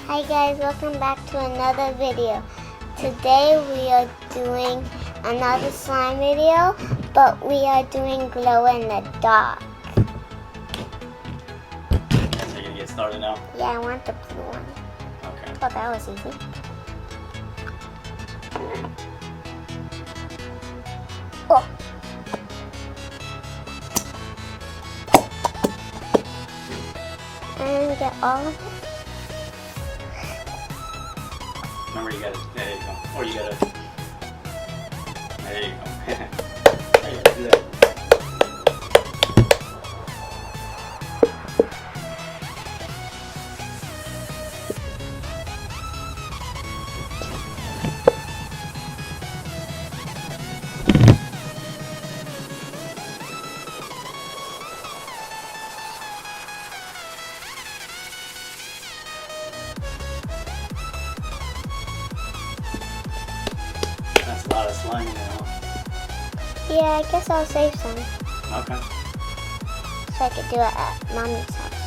Hi guys, welcome back to another video. Today we are doing another slime video, but we are doing glow in the dark. So you're gonna get started now? Yeah, I want the blue one. Okay. Oh, that was easy. Oh. And get all of it. Remember, you gotta. There you go. Or you gotta. There you go. There you go. Do that. That's a lot of slime now. Yeah, I guess I'll save some Okay. so I could do it at Mommy's house.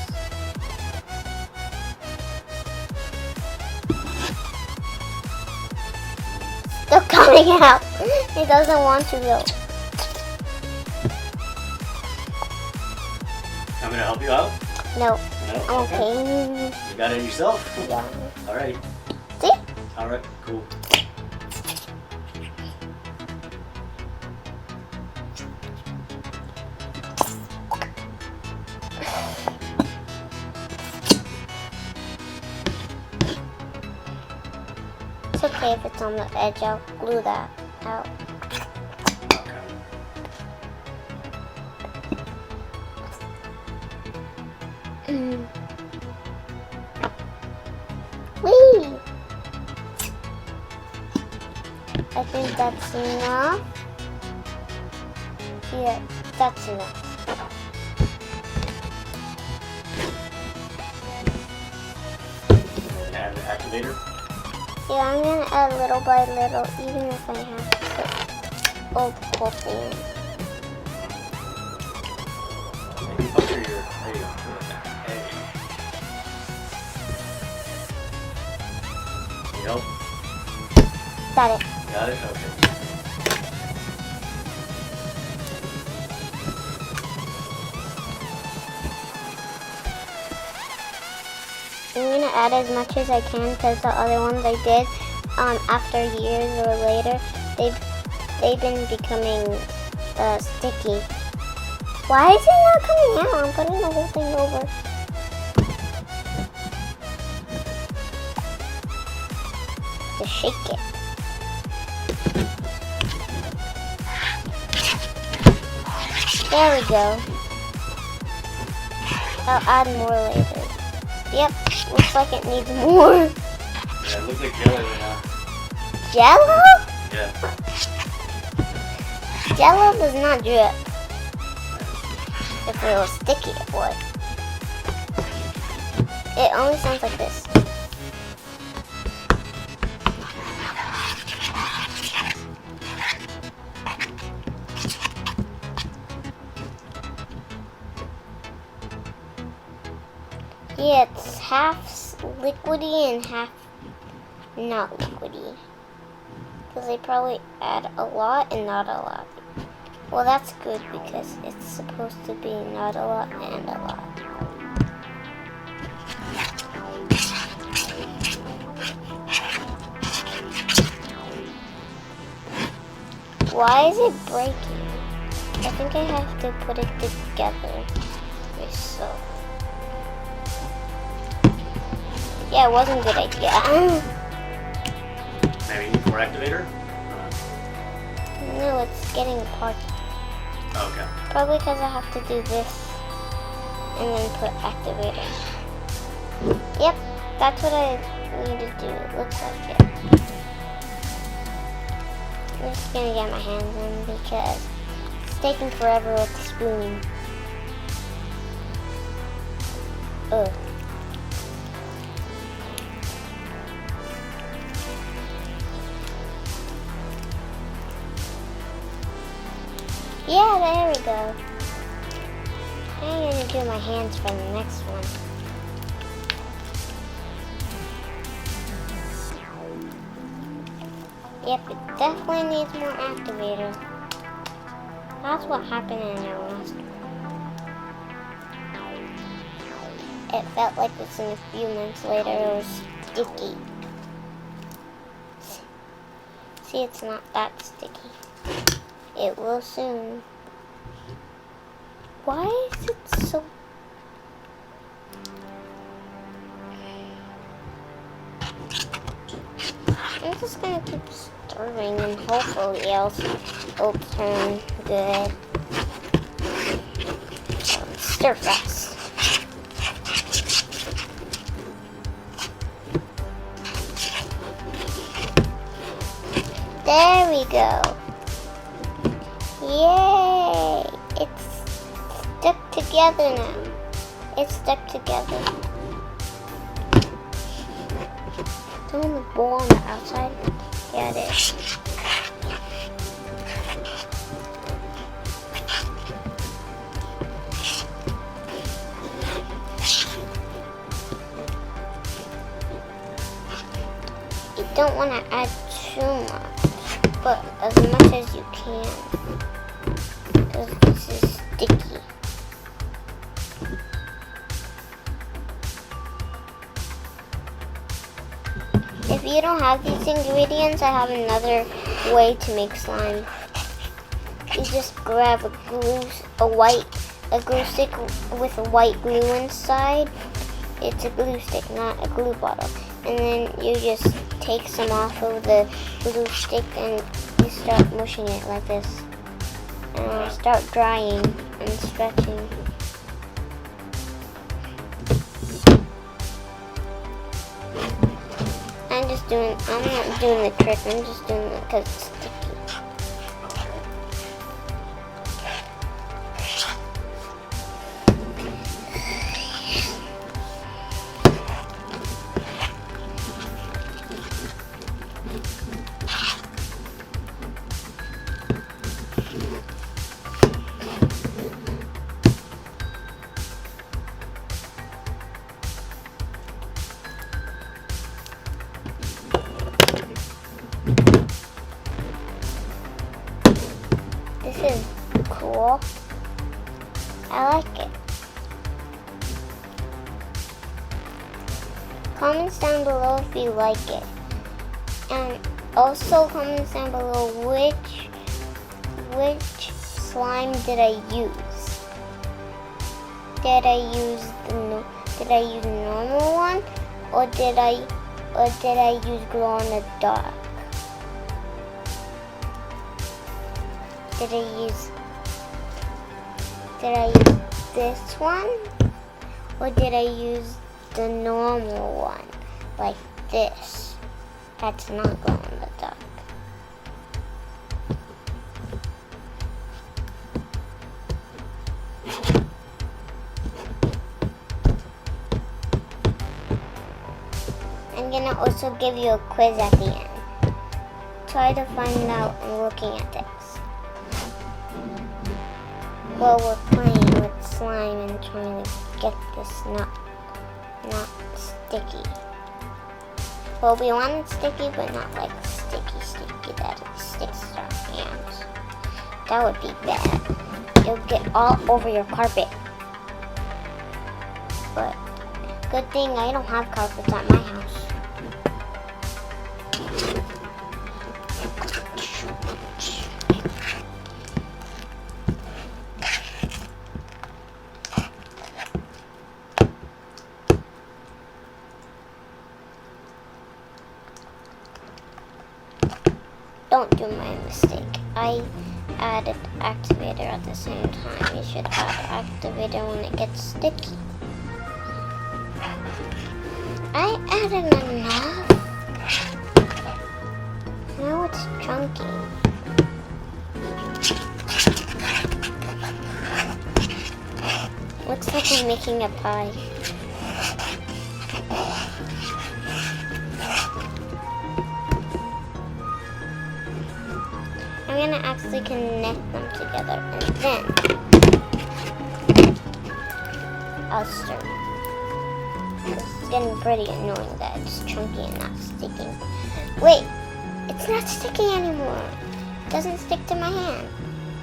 Still coming out. It doesn't want to go. I'm gonna help you out? No, No? I'm okay. You got it yourself? Yeah. Alright. See? Alright, cool. It's okay if it's on the edge. I'll glue that out. Okay. Whee! I think that's enough. Yeah, that's enough. And the activator? Yeah, I'm gonna add little by little, even if I have to put the whole thing in. Maybe puncture your. There you go. There you go. Need help? Got it. Got it? Okay. I'm gonna add as much as I can because the other ones I did, after years or later, they've been becoming sticky. Why is it not coming out? I'm putting the whole thing over. To shake it. There we go. I'll add more later. Yep, looks like it needs more. Yeah, it looks like jello right now. Jello? Yeah. Jello does not drip. If it was sticky, it would. It only sounds like this. Yeah, it's half liquidy and half not liquidy. Because they probably add a lot and not a lot. Well, that's good because it's supposed to be not a lot and a lot. Why is it breaking? I think I have to put it together. Okay, so. Yeah, it wasn't a good idea. Maybe you need more activator? No, it's getting apart. Okay. Probably because I have to do this and then put activator. Yep, that's what I need to do. It looks like it. I'm just gonna get my hands in because it's taking forever with the spoon. Ugh. Yeah, there we go. I'm gonna do my hands for the next one. Yep, it definitely needs more activator. That's what happened in our last one. It felt like this in a few months later it was sticky. See, it's not that sticky. It will soon. Why is it so... I'm just gonna keep stirring and hopefully it'll turn good. Stir fast. There we go. Yay! It's stuck together now. It's stuck together. Is it on the bowl on the outside? Yeah, it is. You don't want to add too much, but as much as you can, because this is sticky. If you don't have these ingredients, I have another way to make slime. You just grab a glue stick with a white glue inside. It's a glue stick, not a glue bottle. And then you just take some off of the glue stick and you start mushing it like this. And it'll start drying and stretching. I'm not doing the trick, I'm just doing it because it's sticky. This is cool. I like it. Comments down below if you like it. And also comments down below which slime did I use. Did I use the normal one or did I use glow in the dark? Did I use this one? Or did I use the normal one? Like this. That's not glow in the dark. I'm gonna also give you a quiz at the end. Try to find out looking at this. Well, we're playing with slime and trying to get this not sticky. Well, we want it sticky, but not like sticky that it sticks to our hands. That would be bad. It'll get all over your carpet. But good thing I don't have carpets at my house. Don't do my mistake. I added activator at the same time. You should add activator when it gets sticky. I added enough. Now it's chunky. Looks like I'm making a pie. I'm gonna actually connect them together and then I'll stir. It's getting pretty annoying that it's chunky and not sticking. Wait, It's not sticky anymore. It doesn't stick to my hand.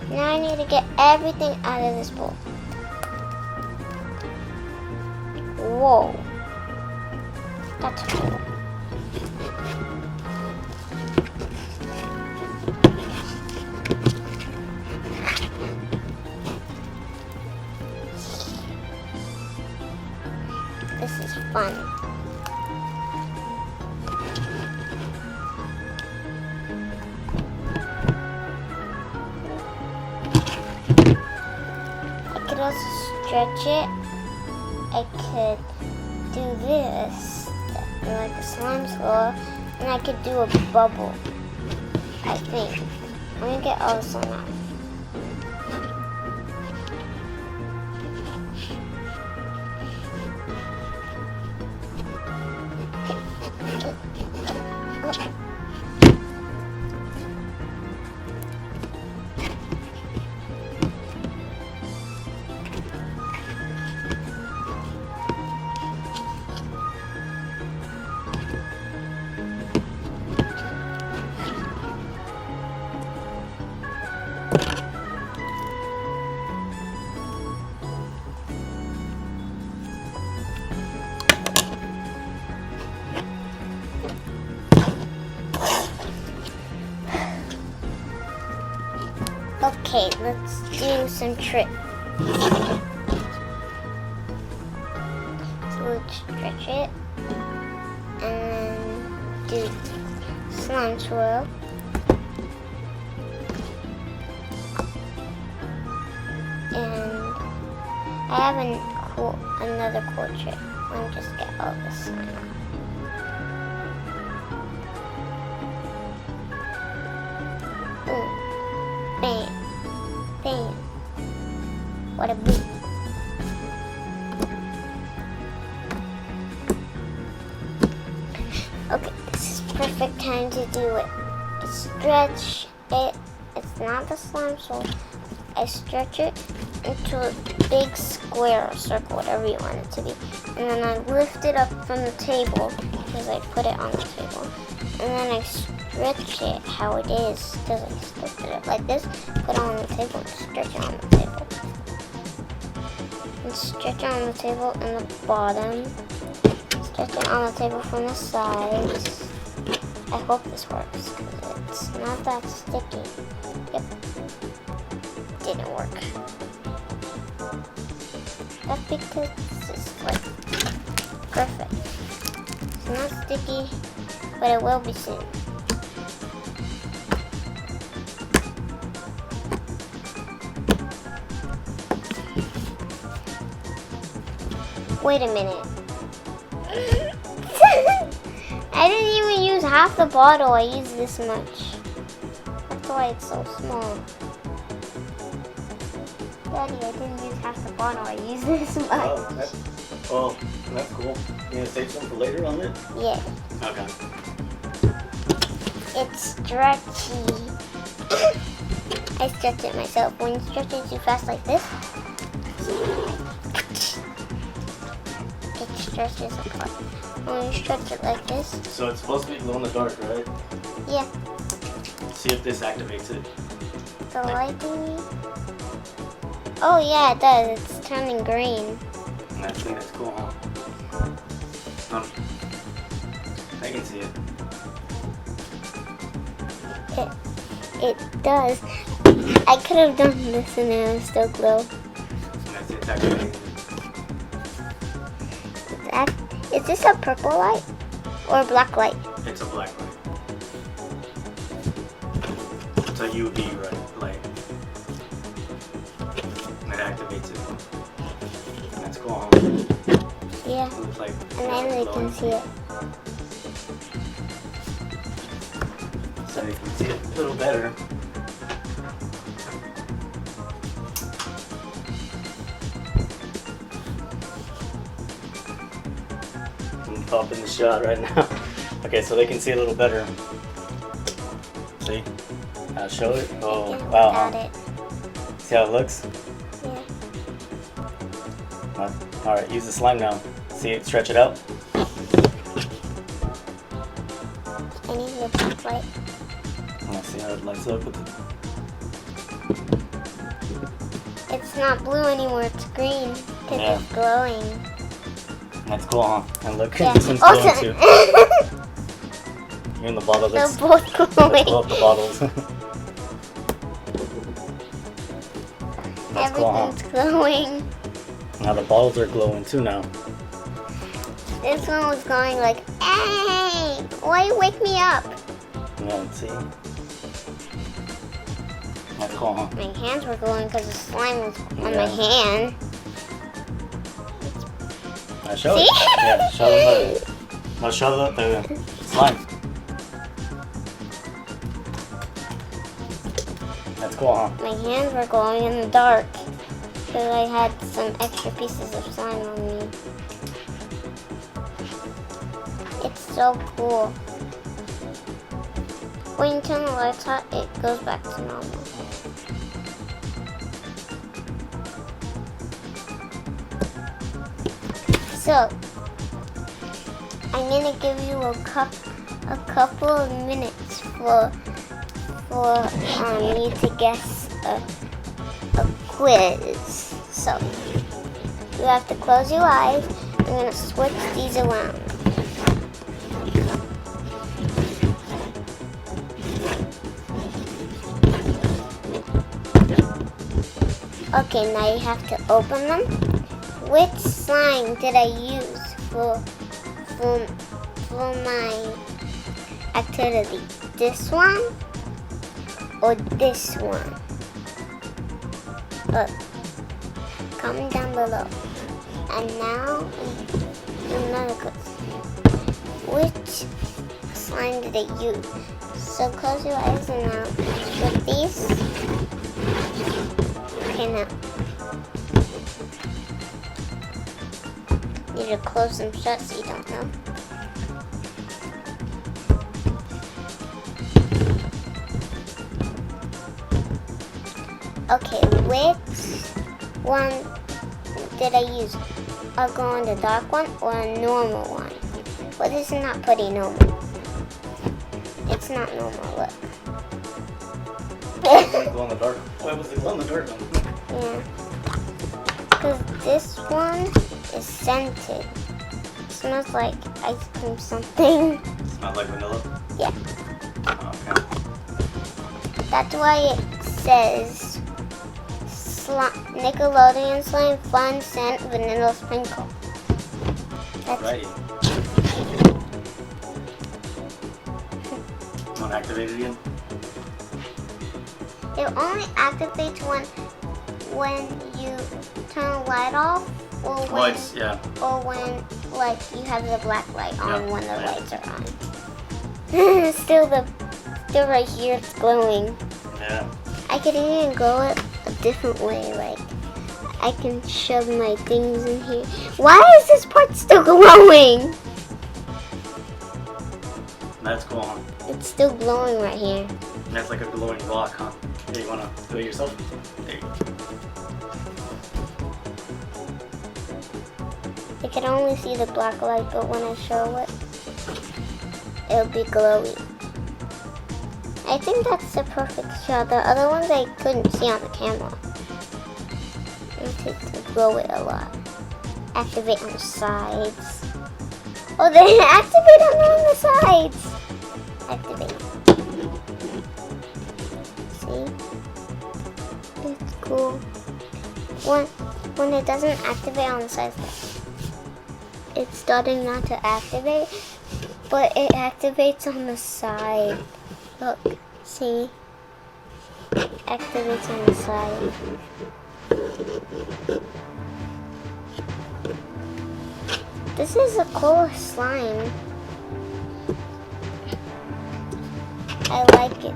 Now I need to get everything out of this bowl. Whoa. That's cool. This is fun. I could also stretch it. I could do this, like a slime swirl, and I could do a bubble, I think. Let me get all this one out. Okay, let's do some tricks. So let's stretch it and then do slime swirl. And I have another cool trick. Let me just get all this slime out. Bam. Bam. What a boot. Okay, this is perfect time to do it. Stretch it. It's not the slime swirl. I stretch it into a big square or circle, whatever you want it to be. And then I lift it up from the table because I put it on the table. And then I stretch it how it is, because I lift it up like this, put it on the table, and stretch it on the table. And stretch it on the table in the bottom. Stretch it on the table from the sides. I hope this works, because it's not that sticky. Yep. Didn't work. That's because it's like perfect. It's not sticky, but it will be soon. Wait a minute. I didn't even use half the bottle. I used this much. That's why it's so small. Daddy, I didn't use half the bottle. I used this much. Oh, that's cool. You gonna save some for later on it? Yeah. Okay. It's stretchy. I stretch it myself. When you stretch it too fast like this, it stretches apart. When you stretch it like this, So it's supposed to be glow in the dark, right? yeah, See if this activates it. the light thingy. Oh yeah, it does. It's turning green. I think that's cool, huh? I can see it. It does. I could have done this and it would still glow. That's it, activating. Is this a purple light or a black light? It's a black light. It's a UV light. And it activates it. That's cool, huh? Yeah. Looks like And then they can see it. So you can see it a little better. I'm popping the shot right now. Okay, so they can see a little better. See? I'll show it. Oh, Yeah, wow, got huh? it. See how it looks? Yeah. Alright, use the slime now. See it, stretch it out. I need the black light. See how it lights up with it? It's not blue anymore, it's green. Because Yeah. it's glowing. That's cool, huh? And look, Yeah. this one's glowing Also, too. You're in the bottle. they're Let's both glowing. blow up the bottles. That's cool, huh? Everything's glowing. Now the bottles are glowing too now. This one was going like, hey, why you wake me up? Yeah, let's see. That's cool, huh? My hands were glowing because the slime was on Yeah. my hand. Now show See? it. Yeah, show them the. Now show the slime. That's cool, huh? My hands were glowing in the dark because I had some extra pieces of slime on me. It's so cool. When you turn the lights out, it goes back to normal. So, I'm gonna give you a couple of minutes for you to guess a quiz. So, you have to close your eyes. I'm gonna switch these around. Okay, now you have to open them. Which slime did I use for my activity? This one or this one? Comment down below. And now another question. Which slime did I use? So close your eyes and now with these. Okay, now. Need to close them shut so you don't know. Okay, which one did I use? I'll go on the dark one or a normal one. Well, this is not pretty normal. It's not normal, look. Glow in the dark. Why was the glow in the dark one? Yeah. Because this one is scented. It smells like ice cream something. Smells like vanilla? Yeah. Oh, okay. That's why it says Nickelodeon slime, fun scent, vanilla sprinkle. That's Alrighty. Want to activate it again? It only activates when you turn the light off or when Lights, yeah. or when like you have the black light on Yeah, when the yeah. lights are on. still right here it's glowing. Yeah. I could even glow it a different way, like I can shove my things in here. Why is this part still glowing? That's cool, huh? It's still glowing right here. That's like a glowing block, huh? Hey, you want to do it yourself? There you go. I can only see the black light, but when I show it, it'll be glowy. I think that's the perfect shot. The other ones I couldn't see on the camera. It takes to glow it a lot. Activate on the sides. Oh, they activate on the sides. Activate. See? It's cool. When it doesn't activate on the sides, it's starting not to activate, but it activates on the side. Look, see? Activates on the side. This is a cool slime. I like it.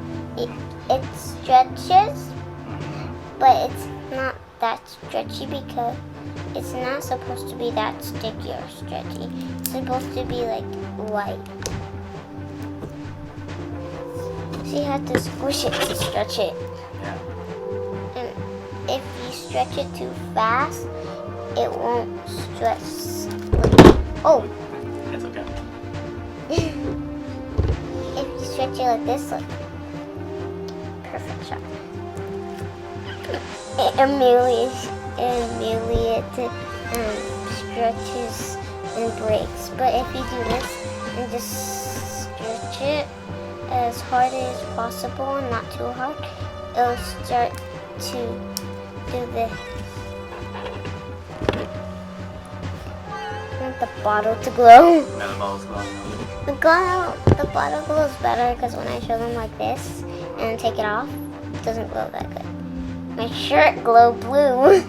It stretches, but it's not that stretchy because it's not supposed to be that sticky or stretchy. It's supposed to be like light. So you have to squish it to stretch it. Yeah. And if you stretch it too fast, it won't stretch. Oh! It's okay. If you stretch it like this, look. perfect shot. It immediately stretches and breaks. But if you do this and just stretch it as hard as possible and not too hard, it'll start to do this. I want the bottle to glow. Now the ball's glowing. The bottle glows better because when I show them like this and take it off, it doesn't glow that good. My shirt glowed blue.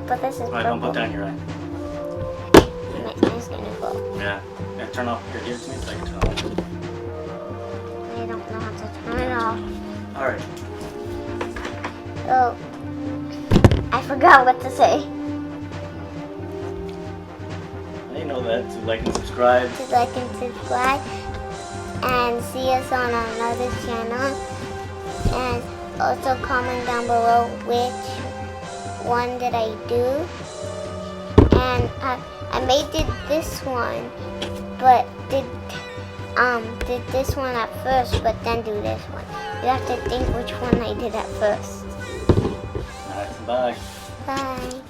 But this is Alright, purple. don't put down your eye. Mine's gonna glow. Yeah. Yeah, turn off your gear to me so I can turn off. I don't know how to turn it off. Alright. Oh, I forgot what to say. I know that. To like and subscribe. To like and subscribe and see us on another channel. And also comment down below which one did I do. And I made this one, but did this one at first, but then do this one. You have to think which one I did at first. Alright, bye. Bye.